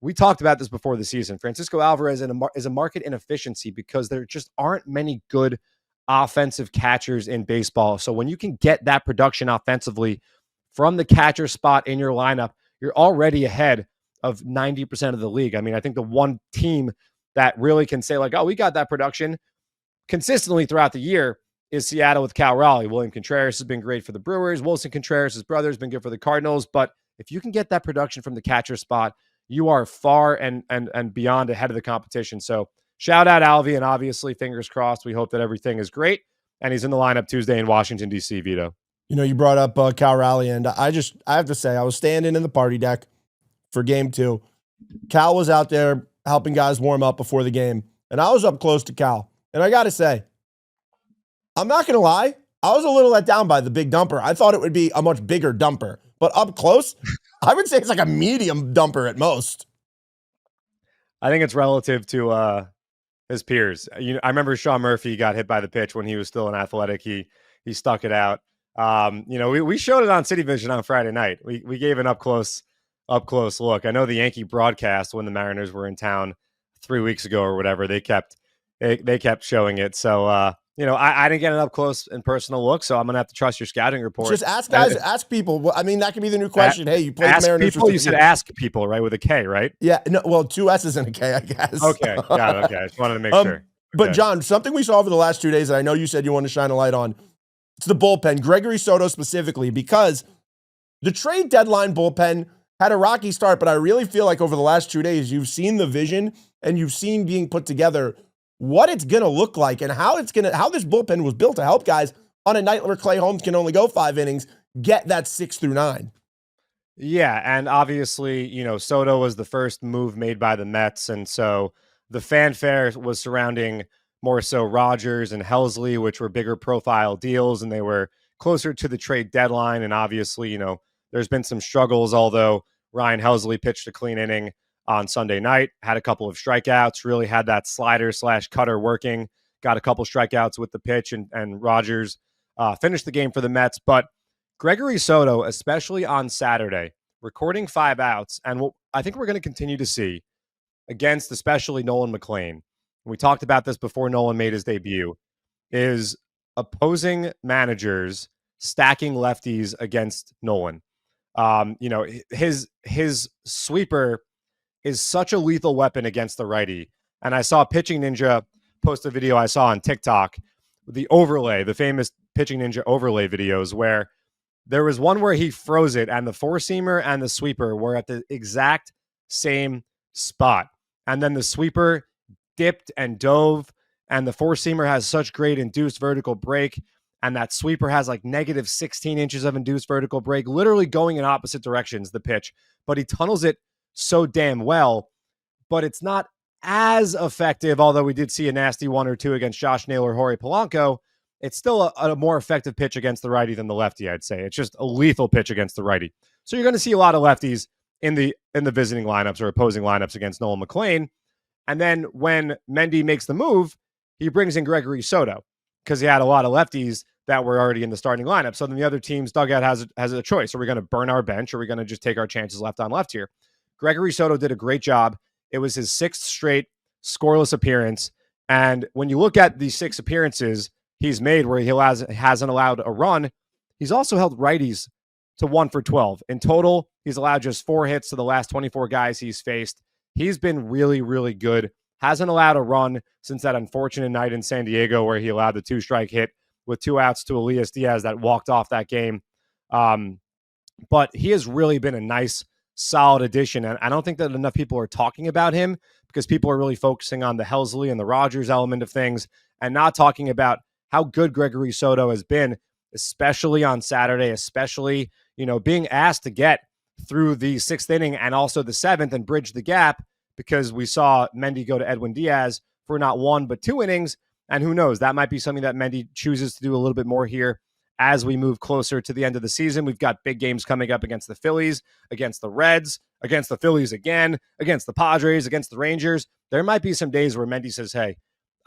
We talked about this before the season. Francisco Alvarez is a market inefficiency because there just aren't many good offensive catchers in baseball. So when you can get that production offensively from the catcher spot in your lineup, you're already ahead of 90% of the league. I mean, I think the one team that really can say like, oh, we got that production consistently throughout the year is Seattle with Cal Raleigh. William Contreras has been great for the Brewers. Wilson Contreras, his brother, has been good for the Cardinals. But if you can get that production from the catcher spot, you are far and beyond ahead of the competition. So shout out Alvy, and obviously, fingers crossed, we hope that everything is great. And he's in the lineup Tuesday in Washington, D.C., Vito. You brought up Cal Raleigh, and I have to say, I was standing in the party deck for game 2. Cal was out there helping guys warm up before the game, and I was up close to Cal. And I got to say, I'm not going to lie, I was a little let down by the big dumper. I thought it would be a much bigger dumper, but up close, I would say it's like a medium dumper at most. I think it's relative to his peers. I remember Sean Murphy got hit by the pitch when he was still an Athletic. He stuck it out. We showed it on City Vision on Friday night. We gave an up close look. I know the Yankee broadcast when the Mariners were in town 3 weeks ago or whatever, they kept showing it. So I didn't get an up close and personal look, so I'm gonna have to trust your scouting report. Just ask guys, ask people. I mean, that could be the new question. Hey, you played the Mariners. People, you said ask people, right? With a K, right? Yeah. No, well, 2 S's and a K, I guess. Okay, got it. Okay, I just wanted to make sure. Okay. But John, something we saw over the last 2 days that I know you said you want to shine a light on. It's the bullpen, Gregory Soto specifically, because the trade deadline bullpen had a rocky start, but I really feel like over the last 2 days, you've seen the vision and you've seen being put together what it's going to look like and how this bullpen was built to help guys on a night where Clay Holmes can only go 5 innings, get that 6 through 9. Yeah, and obviously, Soto was the first move made by the Mets, and so the fanfare was surrounding more so Rogers and Helsley, which were bigger profile deals, and they were closer to the trade deadline. And obviously, there's been some struggles, although Ryan Helsley pitched a clean inning on Sunday night, had a couple of strikeouts, really had that slider/cutter working, got a couple strikeouts with the pitch, and Rogers finished the game for the Mets. But Gregory Soto, especially on Saturday, recording 5 outs, and what I think we're going to continue to see against especially Nolan McLean, we talked about this before Nolan made his debut, is opposing managers stacking lefties against Nolan. His sweeper is such a lethal weapon against the righty. And I saw Pitching Ninja post a video I saw on TikTok, the famous Pitching Ninja overlay videos, where there was one where he froze it and the 4-seamer and the sweeper were at the exact same spot. And then the sweeper dipped and dove, and the 4-seamer has such great induced vertical break, and that sweeper has like negative 16 inches of induced vertical break, literally going in opposite directions, the pitch. But he tunnels it so damn well, but it's not as effective, although we did see a nasty 1 or 2 against Josh Naylor, Jorge Polanco. It's still a more effective pitch against the righty than the lefty, I'd say. It's just a lethal pitch against the righty. So you're going to see a lot of lefties in the visiting lineups or opposing lineups against Nolan McLean. And then when Mendy makes the move, he brings in Gregory Soto because he had a lot of lefties that were already in the starting lineup. So then the other team's dugout has a choice. Are we going to burn our bench, or are we going to just take our chances left on left here? Gregory Soto did a great job. It was his 6th straight scoreless appearance. And when you look at these 6 appearances he's made where he hasn't allowed a run, he's also held righties to 1 for 12. In total, he's allowed just 4 hits to the last 24 guys he's faced. He's been really, really good. Hasn't allowed a run since that unfortunate night in San Diego where he allowed the 2-strike hit with 2 outs to Elias Diaz that walked off that game. But he has really been a nice, solid addition. And I don't think that enough people are talking about him because people are really focusing on the Helsley and the Rogers element of things and not talking about how good Gregory Soto has been, especially on Saturday, especially, being asked to get through the 6th inning and also the 7th and bridge the gap, because we saw Mendy go to Edwin Diaz for not 1 but 2 innings. And who knows, that might be something that Mendy chooses to do a little bit more here as we move closer to the end of the season. We've got big games coming up against the Phillies, against the Reds, against the Phillies again, against the Padres, against the Rangers. There might be some days where Mendy says, hey,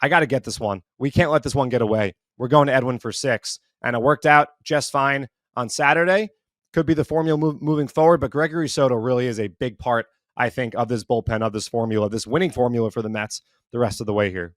I got to get this one. We can't let this one get away. We're going to Edwin for 6. And it worked out just fine. on Saturday could be the formula moving forward. But Gregory Soto really is a big part, I think, of this bullpen, of this formula, this winning formula for the Mets the rest of the way here.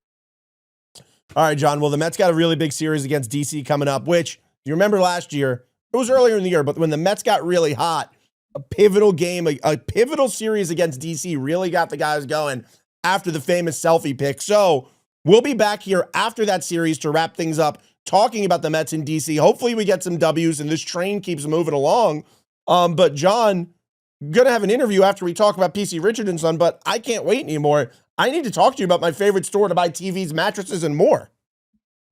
All right, John. Well, the Mets got a really big series against DC coming up, which you remember last year, it was earlier in the year, but when the Mets got really hot, a pivotal game, a pivotal series against DC really got the guys going after the famous selfie pick. So we'll be back here after that series to wrap things up, talking about the Mets in DC. Hopefully we get some W's and this train keeps moving along. But John, going to have an interview after we talk about PC Richard & Son, but I can't wait anymore. I need to talk to you about my favorite store to buy TVs, mattresses, and more.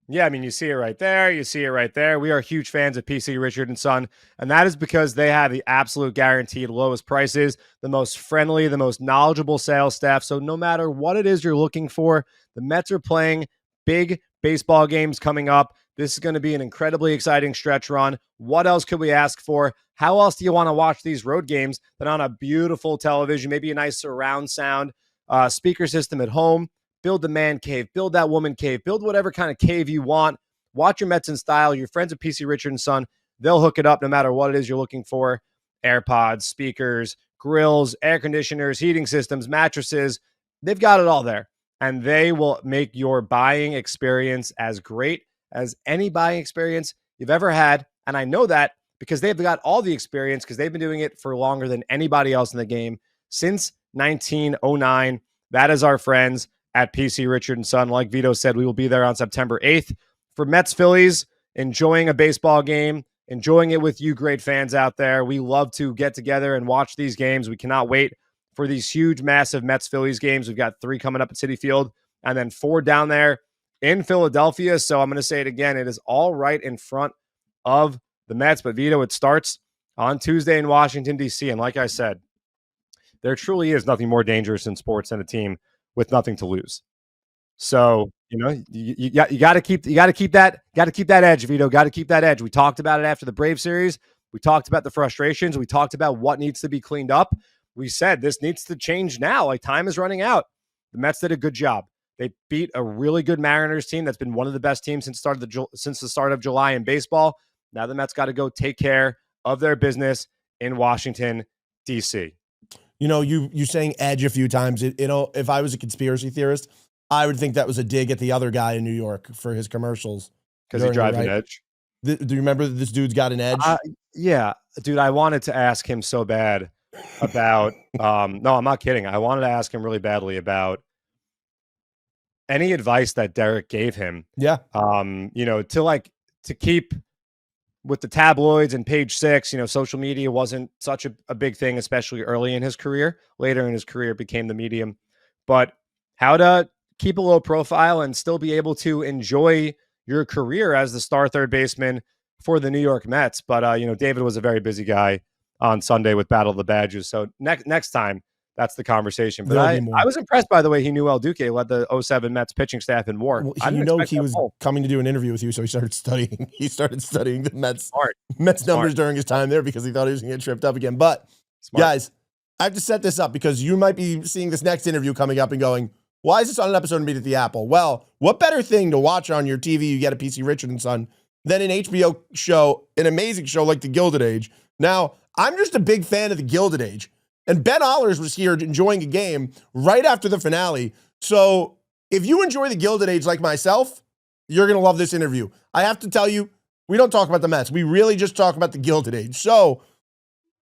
Yeah, I mean, you see it right there. You see it right there. We are huge fans of PC Richard & Son, and that is because they have the absolute guaranteed lowest prices, the most friendly, the most knowledgeable sales staff. So no matter what it is you're looking for, the Mets are playing big baseball games coming up. This is going to be an incredibly exciting stretch run. What else could we ask for? How else do you want to watch these road games than on a beautiful television, maybe a nice surround sound speaker system at home? Build the man cave, build that woman cave, build whatever kind of cave you want. Watch your Mets in style. Your friends at PC Richard & Son, they'll hook it up no matter what it is you're looking for. AirPods, speakers, grills, air conditioners, heating systems, mattresses. They've got it all there. And they will make your buying experience as great as any buying experience you've ever had. And I know that because they've got all the experience because they've been doing it for longer than anybody else in the game since 1909. That is our friends at PC Richard & Son. Like Vito said, we will be there on September 8th for Mets Phillies, enjoying a baseball game, enjoying it with you great fans out there. We love to get together and watch these games. We cannot wait for these huge, massive Mets Phillies games. We've got 3 coming up at Citi Field and then 4 down there in Philadelphia. So I'm going to say it again. It is all right in front of the Mets. But Vito, it starts on Tuesday in Washington, D.C. And like I said, there truly is nothing more dangerous in sports than a team with nothing to lose. So, you got to keep that edge, Vito. Got to keep that edge. We talked about it after the Brave series. We talked about the frustrations. We talked about what needs to be cleaned up. We said this needs to change now. Like, time is running out. The Mets did a good job. They beat a really good Mariners team that's been one of the best teams since the start of July in baseball. Now the Mets got to go take care of their business in Washington, D.C. You saying edge a few times. If I was a conspiracy theorist, I would think that was a dig at the other guy in New York for his commercials. Because he drives an edge. Do you remember that this dude's got an edge? Yeah, dude, I wanted to ask him so bad about, no, I'm not kidding. I wanted to ask him really badly about any advice that Derek gave him. Yeah. To keep with the tabloids and Page Six, social media wasn't such a big thing, especially early in his career. Later in his career, it became the medium. But how to keep a low profile and still be able to enjoy your career as the star third baseman for the New York Mets. But, David was a very busy guy on Sunday with Battle of the Badges. So next time, that's the conversation. But I was impressed by the way he knew El Duque led the 07 Mets pitching staff in WAR. Well, he was coming to do an interview with you, so he started studying. He started studying the Mets numbers during his time there because he thought he was going to get tripped up again. But guys, I have to set this up because you might be seeing this next interview coming up and going, why is this on an episode of Meet at the Apple? Well, what better thing to watch on your TV you get a PC Richard & Son than an HBO show, an amazing show like The Gilded Age. Now, I'm just a big fan of The Gilded Age. And Ben Ahlers was here enjoying a game right after the finale. So if you enjoy The Gilded Age like myself, you're going to love this interview. I have to tell you, we don't talk about the Mets. We really just talk about The Gilded Age. So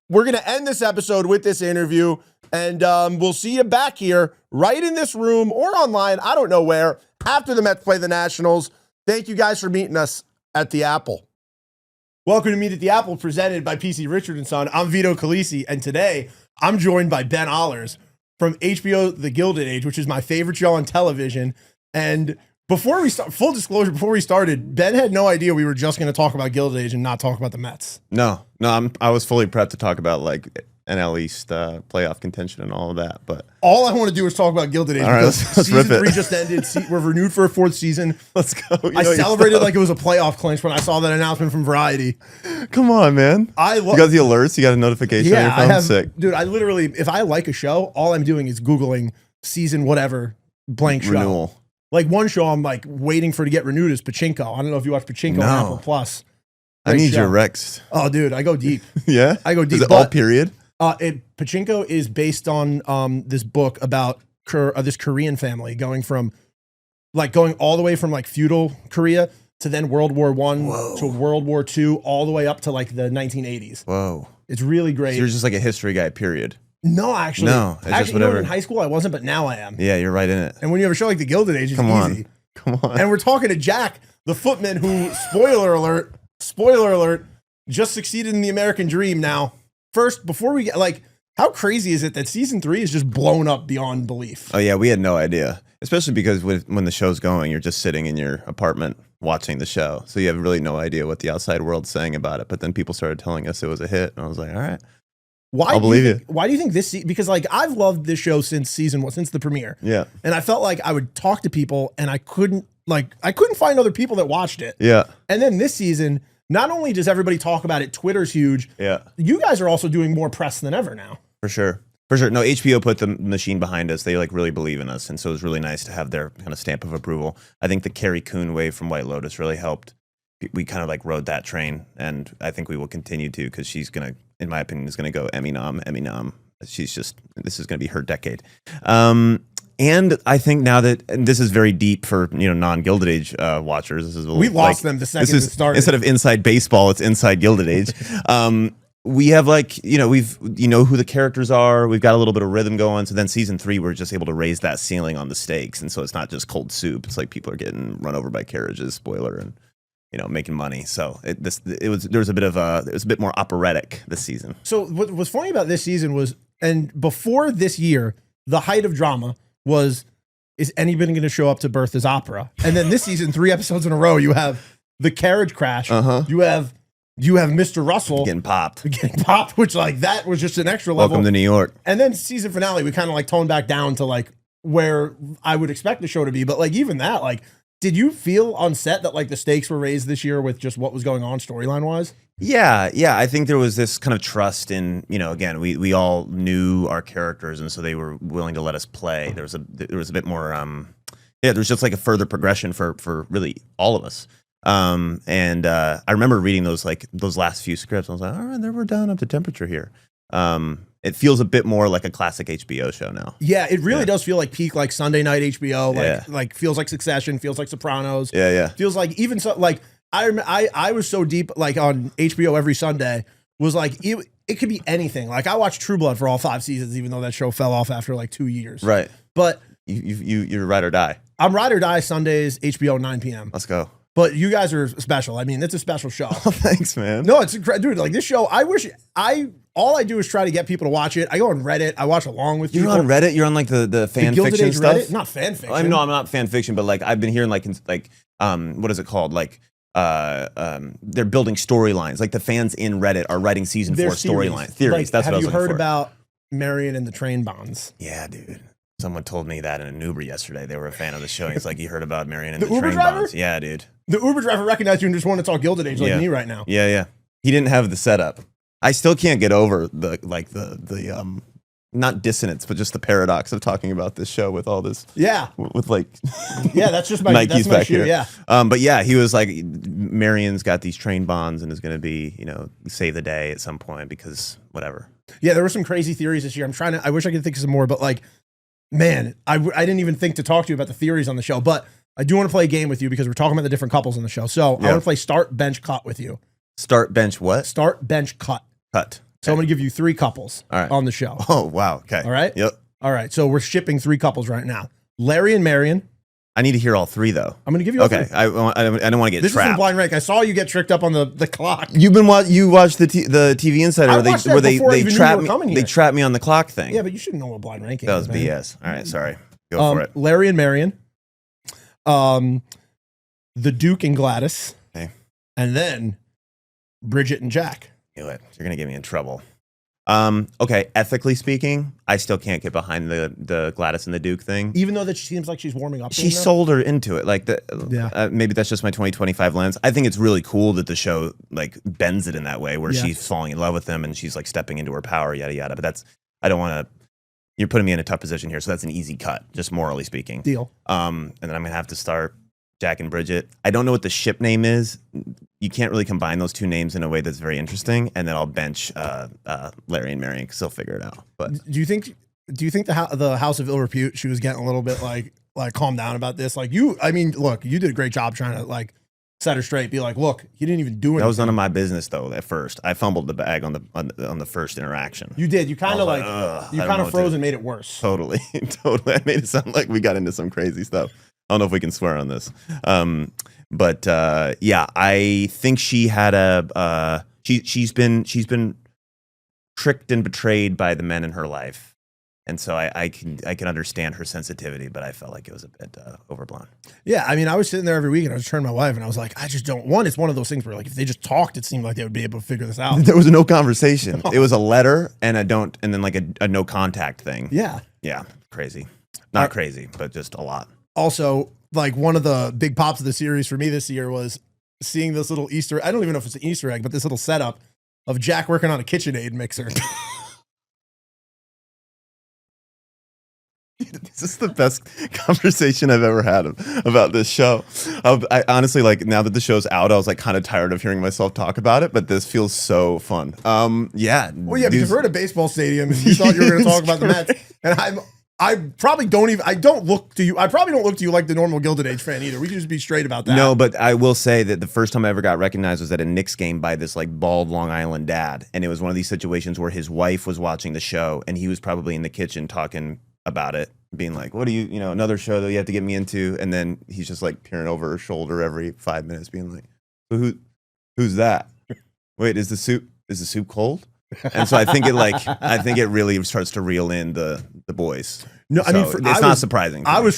we're going to end this episode with this interview, and we'll see you back here right in this room or online, I don't know where, after the Mets play the Nationals. Thank you guys for meeting us at the Apple. Welcome to Meet at the Apple, presented by PC Richard & Son. I'm Vito Calisi, and today I'm joined by Ben Ahlers from HBO The Gilded Age, which is my favorite show on television. And before we start, full disclosure, before we started, Ben had no idea we were just going to talk about Gilded Age and not talk about the Mets. No, I was fully prepped to talk about like NL East playoff contention and all of that. But all I want to do is talk about Gilded Age. All right, let's season 3 rip it. Just ended. We're renewed for a 4th season. Let's go. I celebrated like it was a playoff clinch when I saw that announcement from Variety. Come on, man. You got the alerts. You got a notification on your phone. I have, sick. Dude, I literally, if I like a show, all I'm doing is Googling season whatever blank show. Renewal. Like one show I'm like waiting for to get renewed is Pachinko. I don't know if you watch Pachinko on Apple Plus. I Great need show. your Rex. Oh, dude, I go deep. Yeah? I go deep. Is it all period? Pachinko is based on this book about this Korean family going all the way from like feudal Korea to then World War I to World War II, all the way up to like the 1980s. Whoa. It's really great. So you're just like a history guy, period. No, actually. No, it's just you know, whatever. in high school I wasn't, but now I am. Yeah, you're right in it. And when you have a show like The Gilded Age, it's Come easy. Come on. And we're talking to Jack, the footman who, spoiler alert, just succeeded in the American dream now. First, before we get, like, how crazy is it that season 3 is just blown up beyond belief? Oh, yeah, we had no idea. Especially because when the show's going, you're just sitting in your apartment watching the show. So you have really no idea what the outside world's saying about it. But then people started telling us it was a hit. And I was like, all right. I'll believe you. Why do you think this? Because like I've loved this show since since the premiere. Yeah. And I felt like I would talk to people and I couldn't find other people that watched it. Yeah. And then this season, not only does everybody talk about it, Twitter's huge. Yeah. You guys are also doing more press than ever now. For sure. No, HBO put the machine behind us. They like really believe in us. And so it was really nice to have their kind of stamp of approval. I think the Carrie Coon wave from White Lotus really helped. We kind of like rode that train, and I think we will continue to, because she's going to, in my opinion, is going to go Emmy nom. This is going to be her decade. And I think now that, and this is very deep for, non-Gilded Age watchers. This is we lost them the second it started. Instead of inside baseball, it's inside Gilded Age. We have who the characters are. We've got a little bit of rhythm going. So then season 3, we're just able to raise that ceiling on the stakes. And so it's not just cold soup. It's like people are getting run over by carriages, spoiler, and making money. So it was a bit more operatic this season. So what was funny about this season was, and before this year, the height of drama was, is anybody going to show up to Bertha's opera? And then this season, 3 episodes in a row, you have the carriage crash. Uh-huh. You have Mr. Russell Getting popped, which like that was just an extra level. Welcome to New York. And then season finale, we kind of like toned back down to like where I would expect the show to be. But like even that, like, did you feel on set that like the stakes were raised this year with just what was going on storyline wise? Yeah. I think there was this kind of trust in, again, we all knew our characters, and so they were willing to let us play. There was a bit more, there was just like a further progression for really all of us. And I remember reading those last few scripts. I was like, all right, we're down up to temperature here. It feels a bit more like a classic HBO show now. Yeah, it really does feel like peak like Sunday night HBO. Yeah. Like feels like Succession, feels like Sopranos. Yeah. Feels like even so like I was so deep like on HBO every Sunday was like it could be anything. Like I watched True Blood for all 5 seasons, even though that show fell off after like 2 years. Right. But you're ride or die. I'm ride or die Sundays, HBO 9 p.m. Let's go. But you guys are special. I mean, it's a special show. Oh, thanks, man. No, it's dude. Like this show, all I do is try to get people to watch it. I go on Reddit. I watch along with people. You're on Reddit. You're on like the fan Gilded fiction Age stuff. Reddit? Not fan fiction. I'm not fan fiction, but like I've been hearing what is it called? Like they're building storylines. Like the fans in Reddit are writing season 4 storyline theories. Like, that's what I was have you looking heard for. about Marion and the train bonds? Yeah, dude. Someone told me that in an Uber yesterday. They were a fan of the show. He's like, you heard about Marion and The the Uber train driver? bonds. Yeah, dude. The Uber driver recognized you and just wanted to talk Gilded Age like me right now. Yeah. He didn't have the setup. I still can't get over the not dissonance, but just the paradox of talking about this show with all this. Yeah. With like, yeah, that's just my Nikes that's my back shoe, here. Yeah. But yeah, he was like, Marion's got these train bonds and is going to be, save the day at some point because whatever. Yeah, there were some crazy theories this year. I wish I could think of some more, but like, man, I didn't even think to talk to you about the theories on the show, but I do want to play a game with you because we're talking about the different couples on the show. So I want to play start, bench, cut with you. Start, bench, what? Start, bench, cut. Cut. So I'm going to give you 3 couples on the show. Oh, wow. Okay. All right? Yep. All right. So we're shipping 3 couples right now. Larry and Marion. I need to hear all 3 though. I'm going to give you all 3. I don't want to get this trapped. Is from Blind Rank. I saw you get tricked up on the clock. You watched the TV Insider where they trapped me on the clock thing. Yeah, but you shouldn't know what Blind Ranking that was is, man. BS. All right, sorry. Go for it. Larry and Marion. The Duke and Gladys. Okay. And then Bridget and Jack. Knew it. You're going to get me in trouble. Okay, ethically speaking, I still can't get behind the Gladys and the Duke thing. Even though that she seems like she's warming up. She sold her into it. Like maybe that's just my 2025 lens. I think it's really cool that the show like bends it in that way where she's falling in love with him and she's like stepping into her power, yada yada. But I don't want to. You're putting me in a tough position here, so that's an easy cut, just morally speaking. Deal. And then I'm gonna have to start Jack and Bridget. I don't know what the ship name is. You can't really combine those two names in a way that's very interesting. And then I'll bench Larry and Marion because they'll figure it out. But Do you think the House of Ill Repute, she was getting a little bit like calm down about this? Like look, you did a great job trying to like set her straight. Be like, look, you didn't even do anything. That was none of my business though. At first, I fumbled the bag on the first interaction. You did. You kind of like you kind of froze and made it worse. Totally. I made it sound like we got into some crazy stuff. I don't know if we can swear on this. But yeah, I think she had she's been tricked and betrayed by the men in her life. And so I can understand her sensitivity, but I felt like it was a bit overblown. Yeah, I mean, I was sitting there every week and I was turning to my wife and I was like, I just don't want. It's one of those things where like if they just talked, it seemed like they would be able to figure this out. There was no conversation. It was a letter and then like a no contact thing. Yeah. Yeah, crazy. Not crazy, but just a lot. Also, like one of the big pops of the series for me this year was seeing this little Easter. I don't even know if it's an Easter egg, but this little setup of Jack working on a KitchenAid mixer. This is the best conversation I've ever had about this show. I honestly, like, now that the show's out, I was like kind of tired of hearing myself talk about it, but this feels so fun. Yeah. Well, yeah, because we're at a baseball stadium and you thought you were going to talk about the Mets. And I probably don't look to you. I probably don't look to you like the normal Gilded Age fan either. We can just be straight about that. No, but I will say that the first time I ever got recognized was at a Knicks game by this like bald Long Island dad. And it was one of these situations where his wife was watching the show and he was probably in the kitchen talking about it, being like, what do you know, another show that you have to get me into? And then he's just like peering over her shoulder every 5 minutes being like, who's that? Wait, is the soup cold? And so I think it really starts to reel in the boys. No, so I mean, it's not surprising. I'm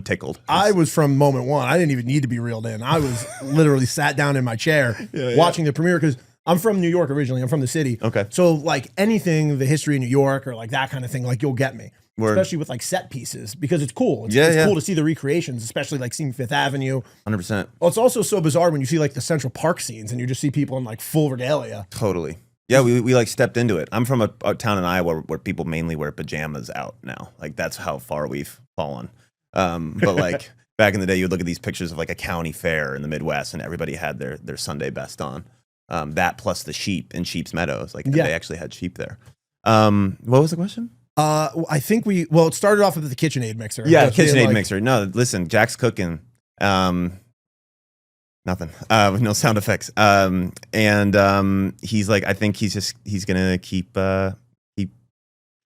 tickled. I was from moment one. I didn't even need to be reeled in. I was literally sat down in my chair watching the premiere because I'm from New York originally. I'm from the city. Okay. So like anything, the history of New York or like that kind of thing, like you'll get me. Word. Especially with like set pieces because it's cool. It's cool to see the recreations, especially like seeing Fifth Avenue. 100%. Well, it's also so bizarre when you see like the Central Park scenes and you just see people in like full regalia. Totally. Yeah, we like stepped into it. I'm from a town in Iowa where people mainly wear pajamas out now. Like that's how far we've fallen. But like back in the day, you would look at these pictures of like a county fair in the Midwest and everybody had their Sunday best on. That plus the sheep in Sheep's Meadows. Like they actually had sheep there. What was the question? I think it started off with the KitchenAid mixer. Yeah, KitchenAid mixer. No, listen, Jack's cooking. Nothing. No sound effects. And he's like, I think he's gonna keep trying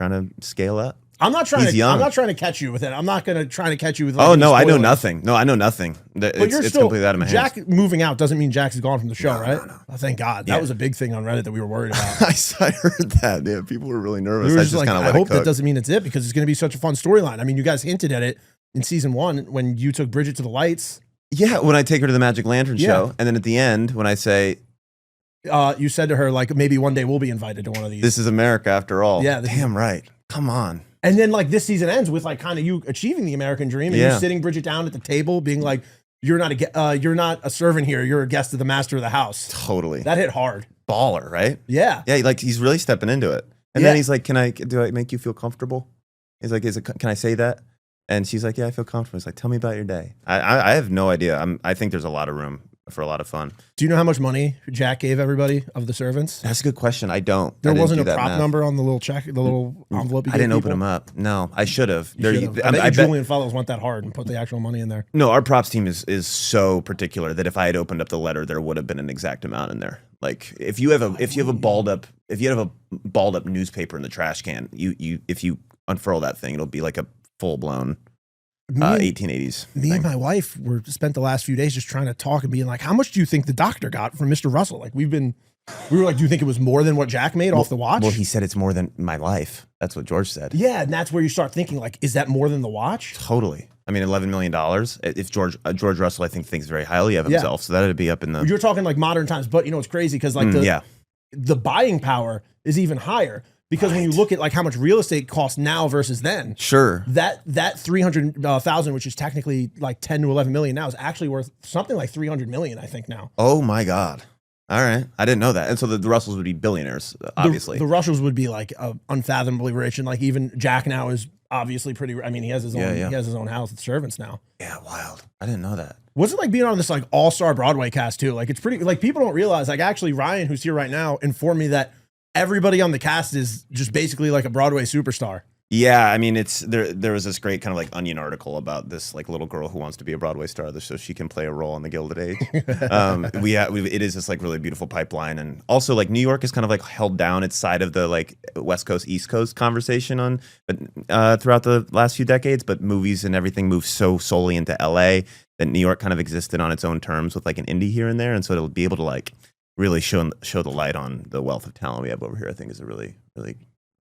to scale up. I'm not trying to catch you with it. I'm not gonna try to catch you with. Like, I know nothing. No, I know nothing. It's completely out of my hands. Jack moving out doesn't mean Jack's gone from the show, right? No. Oh, thank God. That was a big thing on Reddit that we were worried about. I heard that. Yeah, people were really nervous. We were just like, I hope that doesn't mean it's it because it's gonna be such a fun storyline. I mean, you guys hinted at it in season 1 when you took Bridget to the lights. Yeah, when I take her to the Magic Lantern show, and then at the end when I say, you said to her like, maybe one day we'll be invited to one of these. This is America after all. Yeah, damn right. Come on. And then like this season ends with like kind of you achieving the American dream and you sitting Bridget down at the table being like, you're not a servant here. You're a guest of the master of the house. Totally. That hit hard. Baller, right? Yeah. Yeah. Like he's really stepping into it. And then he's like, do I make you feel comfortable? He's like, can I say that? And she's like, yeah, I feel comfortable. He's like, tell me about your day. I have no idea. I think there's a lot of room for a lot of fun. Do you know how much money Jack gave everybody of the servants? That's a good question. I don't. There wasn't a prop number on the little check, the little envelope you gave I didn't people? open them up. No, I should have. I bet Julian Fellows went that hard and put the actual money in there. No, our props team is so particular that if I had opened up the letter, there would have been an exact amount in there. Like if you have a balled up newspaper in the trash can, if you unfurl that thing, it'll be like a full blown 1880s. Me and my wife spent the last few days just trying to talk and being like, how much do you think the doctor got from Mr. Russell? Like we were like, do you think it was more than what Jack made off the watch? Well, he said it's more than my life. That's what George said. Yeah, and that's where you start thinking like, is that more than the watch? Totally. I mean, $11 million. If George Russell, I think, thinks very highly of himself, so that'd be up in the. You're talking like modern times, but you know it's crazy because like the buying power is even higher. Because when you look at like how much real estate costs now versus then, sure, that 300,000, which is technically like 10 to 11 million now, is actually worth something like 300 million, I think now. Oh my God! All right, I didn't know that. And so the Russells would be billionaires, obviously. The Russells would be like unfathomably rich, and like even Jack now is obviously pretty. I mean, he has his own. He has his own house with servants now. Yeah, wild. I didn't know that. What's it like being on this like all-star Broadway cast too? Like it's pretty. Like people don't realize. Like actually, Ryan, who's here right now, informed me that everybody on the cast is just basically like a Broadway superstar. Yeah, I mean, it's there was this great kind of like Onion article about this like little girl who wants to be a Broadway star so she can play a role in the Gilded Age. It is this like really beautiful pipeline, and also like New York is kind of like held down its side of the like West Coast East Coast conversation on throughout the last few decades, but movies and everything moved so solely into LA that New York kind of existed on its own terms with like an indie here and there, and so it'll be able to like really show the light on the wealth of talent we have over here. I think is a really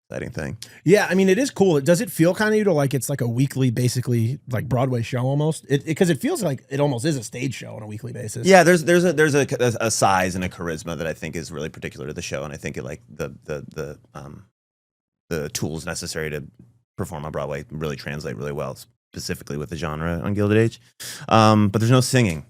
exciting thing. Yeah, I mean, it is cool. Does it feel kind of to like it's like a weekly, basically like Broadway show almost? Because it feels like it almost is a stage show on a weekly basis. Yeah, there's a size and a charisma that I think is really particular to the show, and I think it like the tools necessary to perform on Broadway really translate really well, specifically with the genre on Gilded Age. But there's no singing.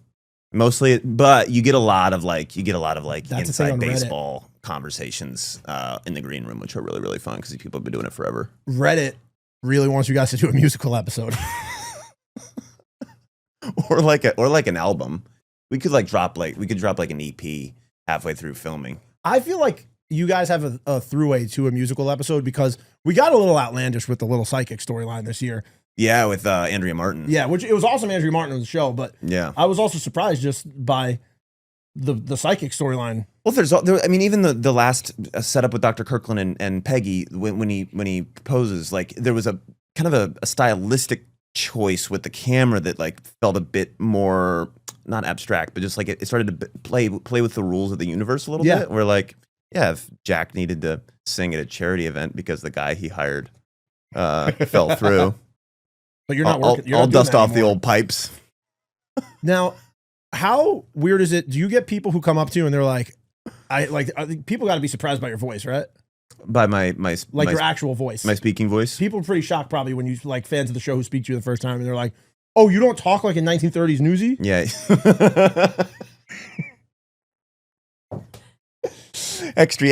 Mostly, but you get a lot of like That's inside baseball conversations in the green room, which are really, really fun because these people have been doing it forever. Reddit really wants you guys to do a musical episode. or like an album. We could drop an EP halfway through filming. I feel like you guys have a throughway to a musical episode because we got a little outlandish with the little psychic storyline this year. Yeah, with Andrea Martin. Yeah, which it was awesome. Andrea Martin on the show, but yeah, I was also surprised just by the psychic storyline. Well, I mean, even the last setup with Dr. Kirkland and Peggy when he proposes, like there was a kind of a stylistic choice with the camera that like felt a bit more not abstract, but just like it started to play with the rules of the universe a little bit. Where like, yeah, if Jack needed to sing at a charity event because the guy he hired fell through. But you're not working. I'll dust off the old pipes. Now, how weird is it? Do you get people who come up to you and they're like, I think people got to be surprised by your voice, right? By my your actual voice, my speaking voice. People are pretty shocked probably when you like fans of the show who speak to you the first time and they're like, "Oh, you don't talk like a 1930s newsie?" Yeah. Extra.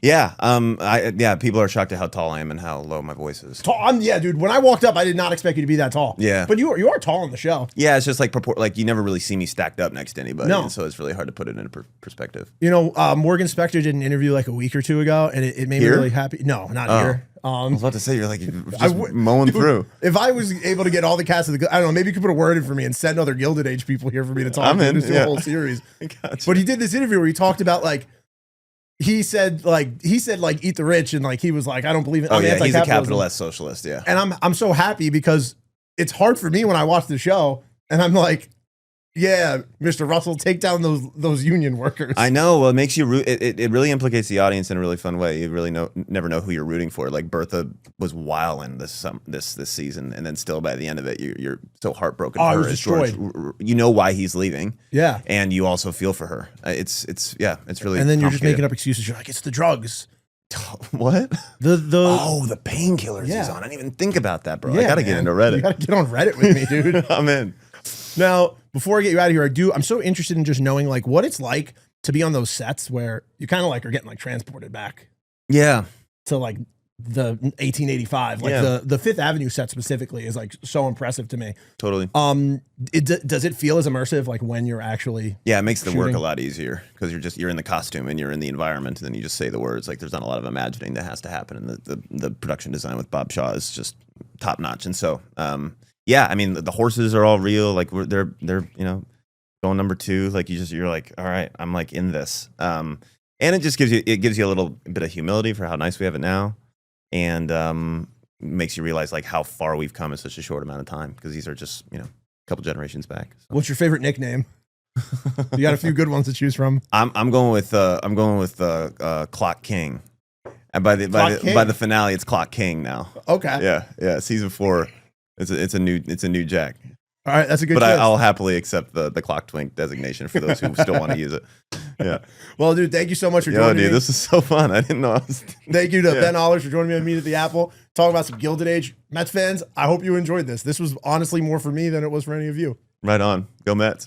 Yeah. People are shocked at how tall I am and how low my voice is. Yeah, dude. When I walked up, I did not expect you to be that tall. Yeah. But you are tall on the show. Yeah, it's just like you never really see me stacked up next to anybody. No. And so it's really hard to put it into perspective. You know, Morgan Spector did an interview like a week or two ago, and it made me really happy. No, not here. I was about to say, you're like just mowing through. If I was able to get all the cast of I don't know, maybe you could put a word in for me and send other Gilded Age people here for me to talk to and do a whole series. Gotcha. But he did this interview where he talked about like, he said eat the rich, and like he was like, I don't believe it. Oh yeah, he's a capital S socialist. Yeah, and I'm so happy because it's hard for me when I watch the show and I'm like, yeah, Mr. Russell, take down those union workers. I know. Well, it makes you root. It really implicates the audience in a really fun way. You really never know who you're rooting for. Like Bertha was wilding this season, and then still by the end of it, you're so heartbroken for her. Destroyed. You know why he's leaving. Yeah, and you also feel for her. It's really. And then you're just making up excuses. You're like, it's the drugs. What? The painkillers he's on. I didn't even think about that, bro. Yeah, I gotta get into Reddit. You gotta get on Reddit with me, dude. I'm in. Now, before I get you out of here, I'm so interested in just knowing like what it's like to be on those sets where you kind of like are getting like transported back. Yeah. To like the 1885, like the Fifth Avenue set specifically is like so impressive to me. Totally. Does it feel as immersive like when you're actually? Yeah, it makes the shooting? work a lot easier because you're in the costume and you're in the environment, and then you just say the words. Like there's not a lot of imagining that has to happen, and the production design with Bob Shaw is just top notch. And so, yeah, I mean the horses are all real. Like they're going number 2. Like you're like, all right, I'm like in this. And it just gives you a little bit of humility for how nice we have it now. And makes you realize like how far we've come in such a short amount of time because these are just a couple generations back. So. What's your favorite nickname? You got a few good ones to choose from. I'm going with Clock King, and by the finale it's Clock King now. Okay. Yeah. Season 4, it's a new Jack. All right, that's a good. But choice. I'll happily accept the Clock Twink designation for those who still want to use it. Yeah. Well, dude, thank you so much for joining me. This is so fun. I didn't know. Thank you to Ben Ahlers for joining me on Meet at the Apple, talking about some Gilded Age. Mets fans, I hope you enjoyed this. This was honestly more for me than it was for any of you. Right on. Go Mets.